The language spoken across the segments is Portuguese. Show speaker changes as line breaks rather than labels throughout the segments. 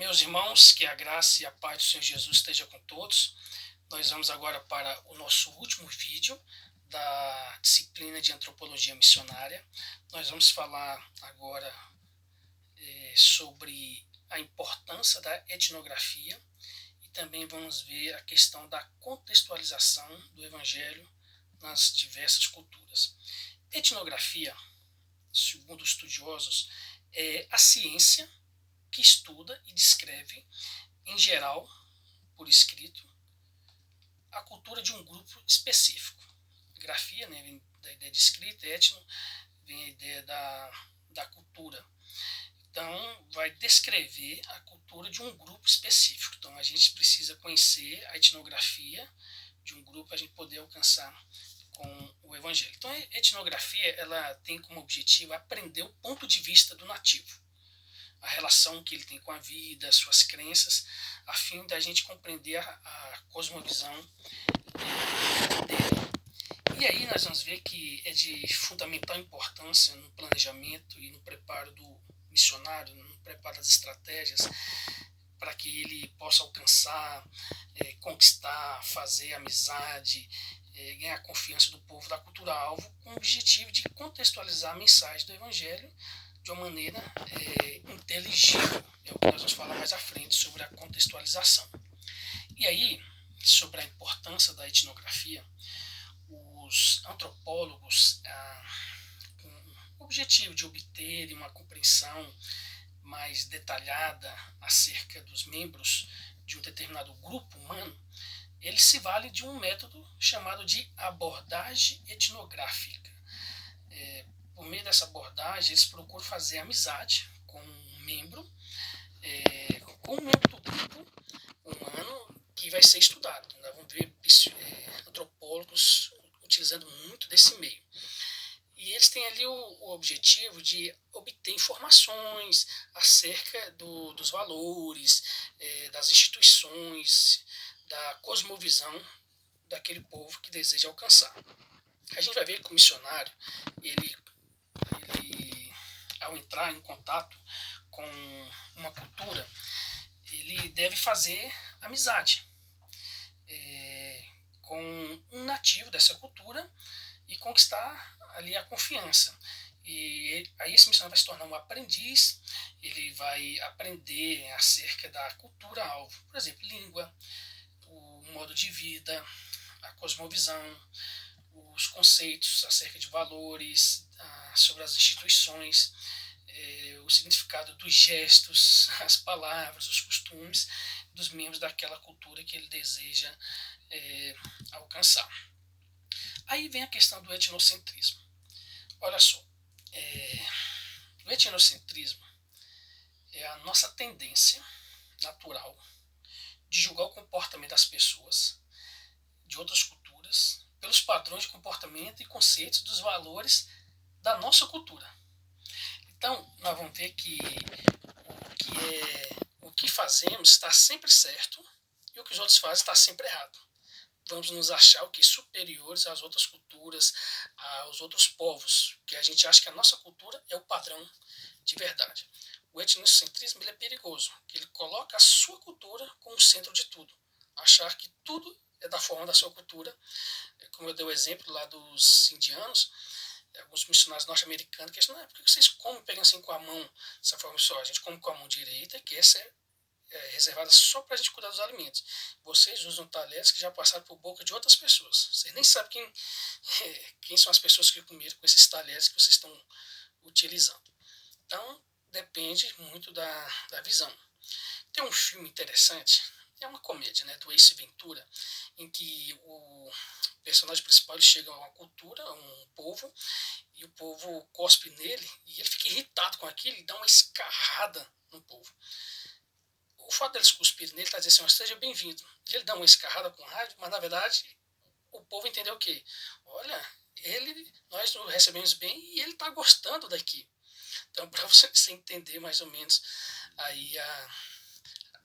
Meus irmãos, que a graça e a paz do Senhor Jesus esteja com todos. Nós vamos agora para o nosso último vídeo da disciplina de Antropologia Missionária. Nós vamos falar agora sobre a importância da etnografia e também vamos ver a questão da contextualização do Evangelho nas diversas culturas. Etnografia, segundo os estudiosos, é a ciência que estuda e descreve, em geral, por escrito, a cultura de um grupo específico. Grafia, né, vem da ideia de escrita, etno vem a ideia da cultura. Então, vai descrever a cultura de um grupo específico. Então, a gente precisa conhecer a etnografia de um grupo para a gente poder alcançar com o Evangelho. Então, a etnografia ela tem como objetivo aprender o ponto de vista do nativo, a relação que ele tem com a vida, suas crenças, a fim da gente compreender a cosmovisão dele. E aí nós vamos ver que é de fundamental importância no planejamento e no preparo do missionário, no preparo das estratégias, para que ele possa alcançar, conquistar, fazer amizade, ganhar a confiança do povo da cultura-alvo, com o objetivo de contextualizar a mensagem do Evangelho de uma maneira inteligível. É o que nós vamos falar mais à frente sobre a contextualização. E aí, sobre a importância da etnografia, os antropólogos, com o objetivo de obterem uma compreensão mais detalhada acerca dos membros de um determinado grupo humano, eles se valem de um método chamado de abordagem etnográfica. Por meio dessa abordagem, eles procuram fazer amizade com um membro do grupo humano que vai ser estudado. Nós vamos ver antropólogos utilizando muito desse meio. E eles têm ali o objetivo de obter informações acerca dos valores, das instituições, da cosmovisão daquele povo que deseja alcançar. A gente vai ver que o missionário, ele ao entrar em contato com uma cultura, ele deve fazer amizade com um nativo dessa cultura e conquistar ali a confiança. E aí esse missionário vai se tornar um aprendiz, ele vai aprender acerca da cultura-alvo, por exemplo, língua, o modo de vida, a cosmovisão, os conceitos acerca de valores, sobre as instituições, o significado dos gestos, as palavras, os costumes dos membros daquela cultura que ele deseja alcançar. Aí vem a questão do etnocentrismo. Olha só, o etnocentrismo é a nossa tendência natural de julgar o comportamento das pessoas de outras culturas pelos padrões de comportamento e conceitos dos valores da nossa cultura. Então, nós vamos ver que o que fazemos está sempre certo e o que os outros fazem está sempre errado. Vamos nos achar superiores às outras culturas, aos outros povos, que a gente acha que a nossa cultura é o padrão de verdade. O etnocentrismo ele é perigoso, que ele coloca a sua cultura como o centro de tudo. Achar que tudo é da forma da sua cultura. Como eu dei o exemplo lá dos indianos, alguns missionários norte-americanos que dizem, por que vocês comem pegando assim com a mão dessa forma só? A gente come com a mão direita, que essa é reservada só para a gente cuidar dos alimentos. Vocês usam talheres que já passaram por boca de outras pessoas. Vocês nem sabem quem são as pessoas que comeram com esses talheres que vocês estão utilizando. Então, depende muito da visão. Tem um filme interessante, é uma comédia, né, do Ace Ventura, em que o personagem principal ele chega a uma cultura, a um povo, e o povo cospe nele, e ele fica irritado com aquilo e dá uma escarrada no povo. O fato deles cuspirem nele está dizendo assim, seja bem-vindo. Ele dá uma escarrada com raiva, mas na verdade o povo entendeu o quê? Olha, nós o recebemos bem e ele está gostando daqui. Então, para você entender mais ou menos aí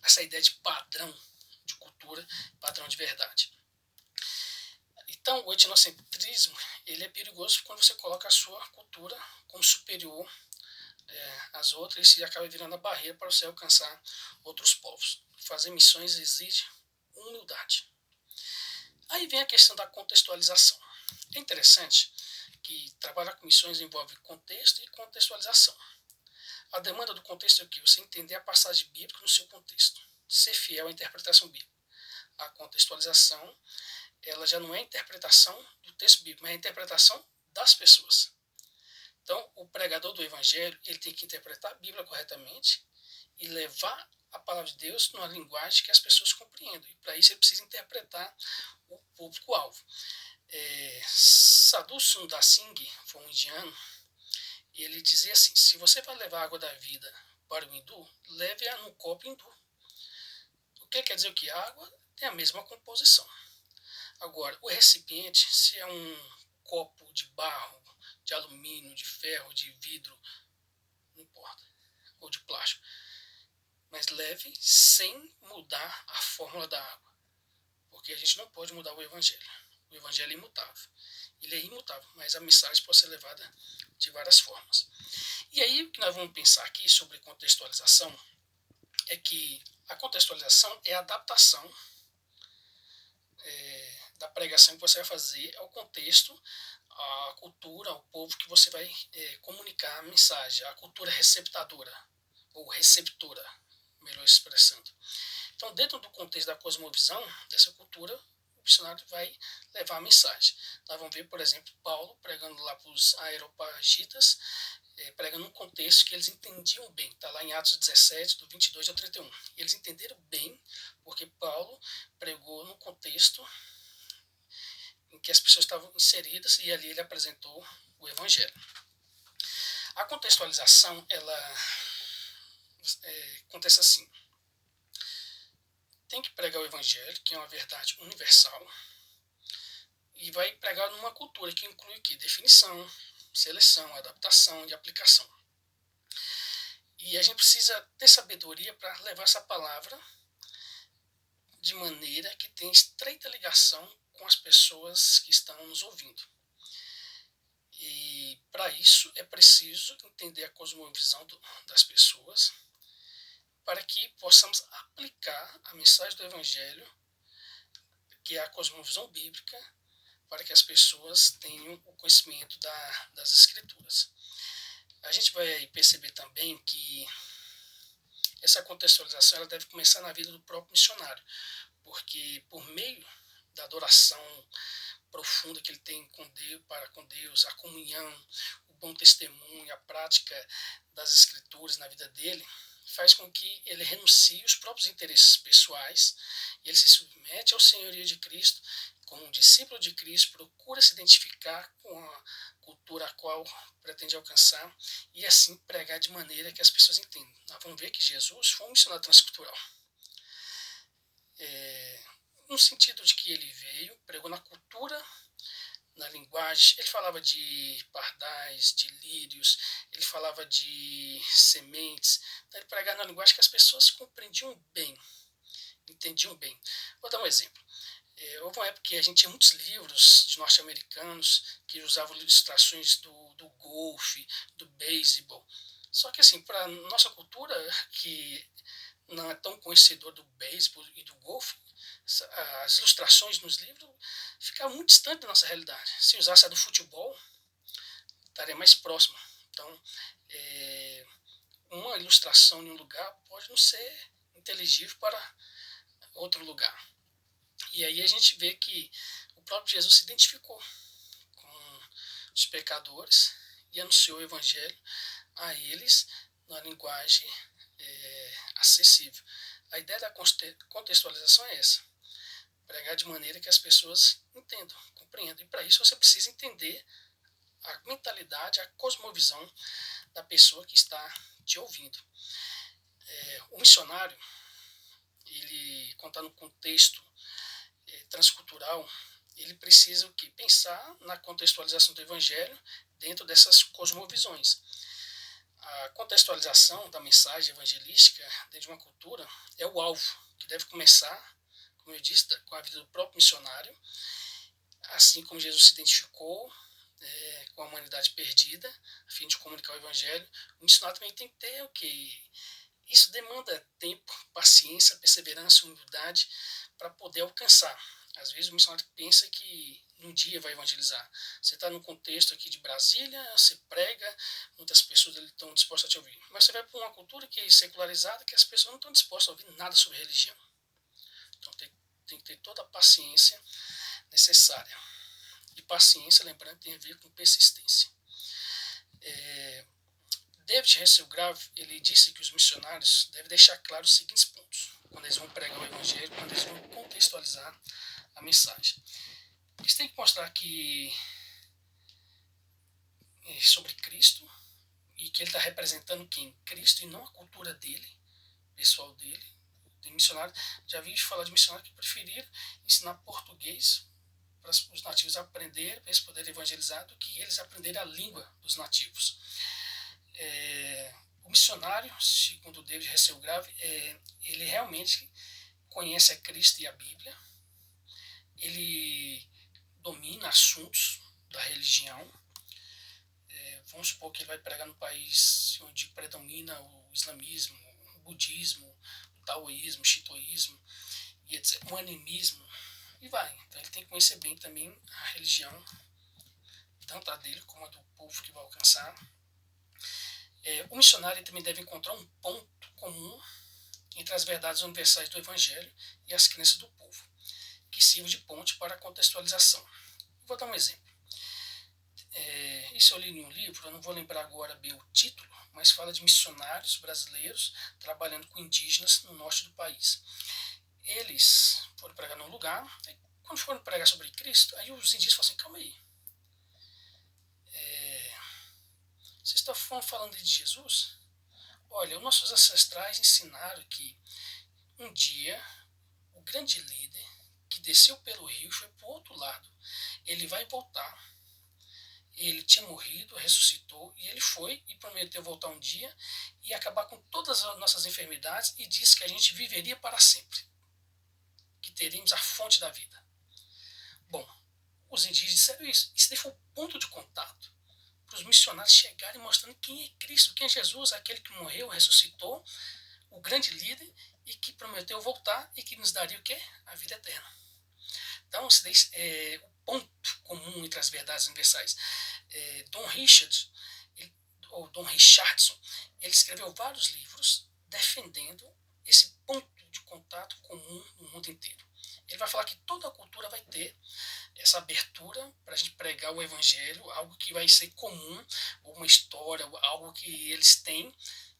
essa ideia de padrão de cultura, padrão de verdade. Então, o etnocentrismo ele é perigoso quando você coloca a sua cultura como superior as outras e acaba virando a barreira para você alcançar outros povos. Fazer missões exige humildade. Aí vem a questão da contextualização. É interessante que trabalhar com missões envolve contexto e contextualização. A demanda do contexto é o quê? Você entender a passagem bíblica no seu contexto. Ser fiel à interpretação bíblica. A contextualização, ela já não é a interpretação do texto bíblico, mas é a interpretação das pessoas. Então, o pregador do evangelho, ele tem que interpretar a Bíblia corretamente e levar a palavra de Deus numa linguagem que as pessoas compreendam. E para isso ele precisa interpretar o público-alvo. Sadhu Sundar Singh foi um indiano, e ele dizia assim: se você vai levar a água da vida para o hindu, leve-a num copo hindu. O que quer dizer que a água tem a mesma composição. Agora, o recipiente, se é um copo de barro, de alumínio, de ferro, de vidro, não importa, ou de plástico, mas leve sem mudar a fórmula da água, porque a gente não pode mudar o evangelho. O evangelho é imutável. Ele é imutável, mas a mensagem pode ser levada de várias formas. E aí o que nós vamos pensar aqui sobre contextualização é que a contextualização é a adaptação da pregação que você vai fazer ao contexto, à cultura, ao povo que você vai comunicar a mensagem, a cultura receptadora, ou receptora, melhor expressando. Então, dentro do contexto da cosmovisão dessa cultura, o missionário vai levar a mensagem. Nós vamos ver, por exemplo, Paulo pregando lá para os areopagitas, pregando num contexto que eles entendiam bem. Está lá em Atos 17, do 22 ao 31. E eles entenderam bem, porque Paulo pregou num contexto em que as pessoas estavam inseridas, e ali ele apresentou o evangelho. A contextualização, ela acontece assim: tem que pregar o evangelho, que é uma verdade universal, e vai pregar numa cultura que inclui aqui definição, seleção, adaptação e aplicação. E a gente precisa ter sabedoria para levar essa palavra de maneira que tenha estreita ligação com as pessoas que estão nos ouvindo. E para isso é preciso entender a cosmovisão das pessoas, para que possamos aplicar a mensagem do evangelho, que é a cosmovisão bíblica, para que as pessoas tenham o conhecimento das escrituras. A gente vai perceber também que essa contextualização ela deve começar na vida do próprio missionário, porque por meio da adoração profunda que ele tem para com Deus, a comunhão, o bom testemunho, a prática das escrituras na vida dele, faz com que ele renuncie os próprios interesses pessoais, e ele se submete ao senhorio de Cristo. Como um discípulo de Cristo, procura se identificar com a cultura a qual pretende alcançar e assim pregar de maneira que as pessoas entendam. Nós vamos ver que Jesus foi um missionário transcultural. No sentido de que ele veio, pregou na cultura, na linguagem. Ele falava de pardais, de lírios, ele falava de sementes. Então ele pregava na linguagem que as pessoas compreendiam bem, entendiam bem. Vou dar um exemplo. Houve uma época que a gente tinha muitos livros de norte-americanos que usavam ilustrações do golfe, do beisebol. Só que assim, para nossa cultura, que não é tão conhecedor do beisebol e do golfe, as ilustrações nos livros ficavam muito distantes da nossa realidade. Se usasse a do futebol, estaria mais próximo. Então, uma ilustração em um lugar pode não ser inteligível para outro lugar. E aí a gente vê que o próprio Jesus se identificou com os pecadores e anunciou o evangelho a eles na linguagem acessível. A ideia da contextualização é essa: pregar de maneira que as pessoas entendam, compreendam. E para isso você precisa entender a mentalidade, a cosmovisão da pessoa que está te ouvindo. O missionário, ele, quando está no contexto transcultural, ele precisa pensar na contextualização do evangelho dentro dessas cosmovisões. A contextualização da mensagem evangelística dentro de uma cultura é o alvo, que deve começar, como eu disse, com a vida do próprio missionário, assim como Jesus se identificou com a humanidade perdida, a fim de comunicar o evangelho. O missionário também tem que ter o que? Isso demanda tempo, paciência, perseverança, humildade para poder alcançar. Às vezes o missionário pensa que num dia vai evangelizar. Você está num contexto aqui de Brasília, você prega, muitas pessoas estão dispostas a te ouvir. Mas você vai para uma cultura que é secularizada, que as pessoas não estão dispostas a ouvir nada sobre religião. Então tem que ter toda a paciência necessária. E paciência, lembrando, tem a ver com persistência. David Hasselgrave, ele disse que os missionários devem deixar claro os seguintes pontos quando eles vão pregar o evangelho, quando eles vão contextualizar a mensagem. Eles têm que mostrar que sobre Cristo e que ele está representando quem? Cristo e não a cultura dele, pessoal dele. Tem missionário, já vi falar de missionários que preferiram ensinar português para os nativos aprenderem, para eles poderem evangelizar, do que eles aprenderem a língua dos nativos. O missionário, segundo David Hasselgrave, ele realmente conhece a Cristo e a Bíblia, ele domina assuntos da religião. Vamos supor que ele vai pregar no país onde predomina o islamismo, o budismo, o taoísmo, o shintoísmo, e etc., o animismo, e vai. Então ele tem que conhecer bem também a religião, tanto a dele como a do povo que vai alcançar. O missionário também deve encontrar um ponto comum entre as verdades universais do Evangelho e as crenças do povo, que sirva de ponte para a contextualização. Vou dar um exemplo. Isso eu li em um livro, eu não vou lembrar agora bem o título, mas fala de missionários brasileiros trabalhando com indígenas no norte do país. Eles foram pregar num lugar, e quando foram pregar sobre Cristo, aí os indígenas falaram assim, calma aí, vocês estão falando de Jesus? Olha, os nossos ancestrais ensinaram que um dia o grande líder que desceu pelo rio foi para o outro lado. Ele vai voltar. Ele tinha morrido, ressuscitou, e ele foi e prometeu voltar um dia e acabar com todas as nossas enfermidades e disse que a gente viveria para sempre, que teríamos a fonte da vida. Bom, os indígenas disseram isso. Isso daí foi o ponto de contato para os missionários chegarem mostrando quem é Cristo, quem é Jesus, aquele que morreu, ressuscitou, o grande líder e que prometeu voltar e que nos daria o quê? A vida eterna. Então, isso daí é o ponto comum entre as verdades universais. Don Richardson, ele escreveu vários livros defendendo esse ponto de contato comum no mundo inteiro. Ele vai falar que toda a cultura vai ter essa abertura para a gente pregar o evangelho, algo que vai ser comum, uma história, algo que eles têm,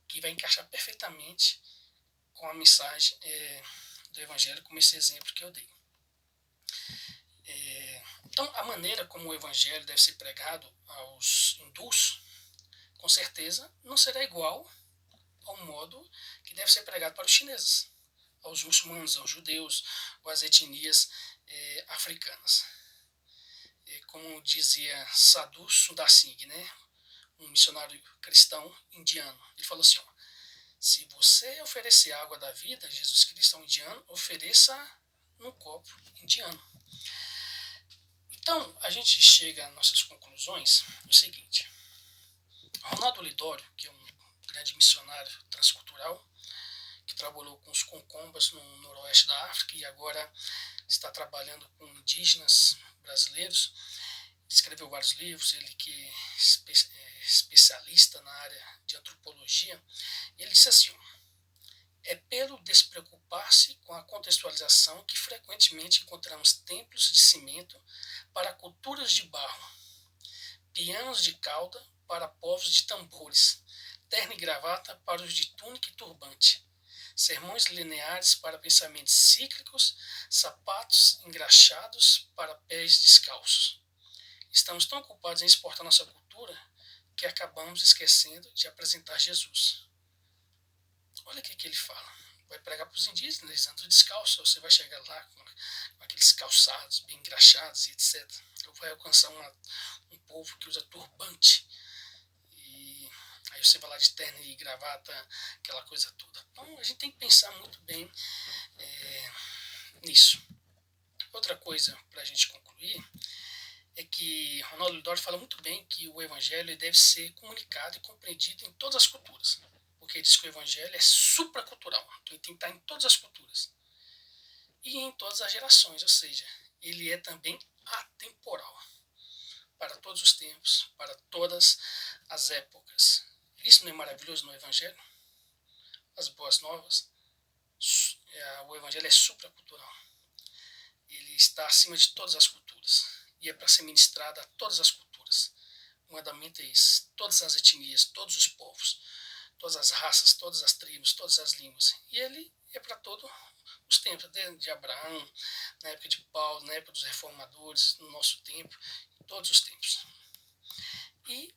que vai encaixar perfeitamente com a mensagem do evangelho, como esse exemplo que eu dei. Então, a maneira como o evangelho deve ser pregado aos hindus, com certeza, não será igual ao modo que deve ser pregado para os chineses, aos muçulmanos, aos judeus, ou às etnias africanas. Como dizia Sadhu Sundar Singh, né, um missionário cristão indiano, ele falou assim, se você oferecer a água da vida, Jesus Cristo é um indiano, ofereça num copo indiano. Então, a gente chega às nossas conclusões no seguinte. Ronaldo Lidório, que é um grande missionário transcultural, que trabalhou com os concombas no noroeste da África e agora está trabalhando com indígenas brasileiros, escreveu vários livros, ele que é especialista na área de antropologia, ele disse assim, é pelo despreocupar-se com a contextualização que frequentemente encontramos templos de cimento para culturas de barro, pianos de cauda para povos de tambores, terno e gravata para os de túnica e turbante, sermões lineares para pensamentos cíclicos, sapatos engraxados para pés descalços. Estamos tão ocupados em exportar nossa cultura que acabamos esquecendo de apresentar Jesus. Olha o que ele fala. Vai pregar para os indígenas, eles andam descalços, você vai chegar lá com aqueles calçados bem engraxados e etc. Ou vai alcançar um povo que usa turbante. E aí você vai lá de terno e gravata, aquela coisa toda. Então a gente tem que pensar muito bem nisso. Outra coisa para a gente concluir é que Ronaldo Lidório fala muito bem que o evangelho deve ser comunicado e compreendido em todas as culturas, porque ele diz que o evangelho é supracultural, então ele tem que estar em todas as culturas e em todas as gerações, ou seja, ele é também atemporal, para todos os tempos, para todas as épocas. Isso não é maravilhoso no evangelho? As boas novas, o evangelho é supracultural, ele está acima de todas as culturas e é para ser ministrado a todas as culturas. O mandamento é esse: todas as etnias, todos os povos, todas as raças, todas as tribos, todas as línguas. E ele é para todos os tempos, desde Abraão, na época de Paulo, na época dos reformadores, no nosso tempo, em todos os tempos. E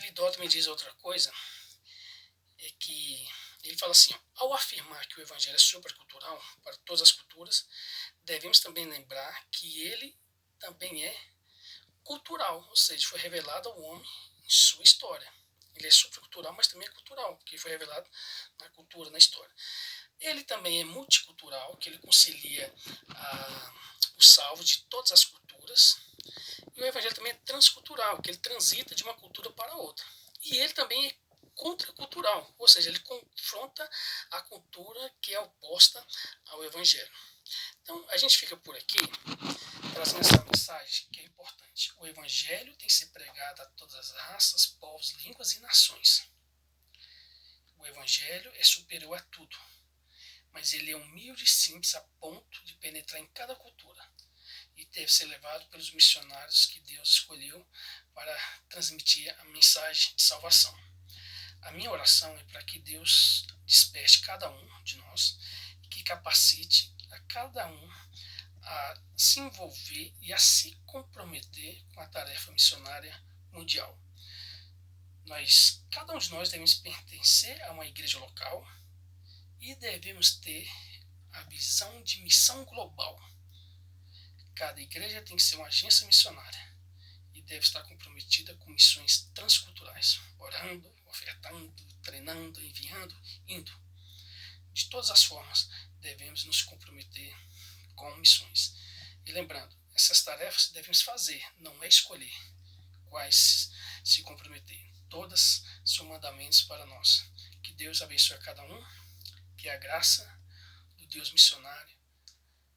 Lidó também diz outra coisa, é que ele fala assim: ao afirmar que o evangelho é supercultural para todas as culturas, devemos também lembrar que ele também é cultural, ou seja, foi revelado ao homem em sua história. Ele é supercultural, mas também é cultural, porque foi revelado na cultura, na história. Ele também é multicultural, que ele concilia o salvo de todas as culturas. E o evangelho também é transcultural, que ele transita de uma cultura para outra. E ele também é contracultural, ou seja, ele confronta a cultura que é oposta ao evangelho. Então, a gente fica por aqui trazendo essa mensagem que é importante. O evangelho tem que ser pregado a todas as raças, povos, línguas e nações. O evangelho é superior a tudo, mas ele é humilde e simples a ponto de penetrar em cada cultura e deve ser levado pelos missionários que Deus escolheu para transmitir a mensagem de salvação. A minha oração é para que Deus desperte cada um de nós e que capacite a cada um a se envolver e a se comprometer com a tarefa missionária mundial. Cada um de nós devemos pertencer a uma igreja local e devemos ter a visão de missão global. Cada igreja tem que ser uma agência missionária e deve estar comprometida com missões transculturais, orando, ofertando, treinando, enviando, indo. De todas as formas, devemos nos comprometer com missões. E lembrando, essas tarefas devemos fazer, não é escolher quais se comprometer. Todas são mandamentos para nós. Que Deus abençoe a cada um, que a graça do Deus missionário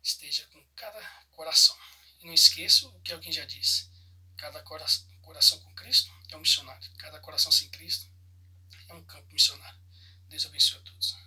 esteja com cada coração. E não esqueça o que alguém já disse: cada coração com Cristo é um missionário, cada coração sem Cristo é um campo missionário. Deus abençoe a todos.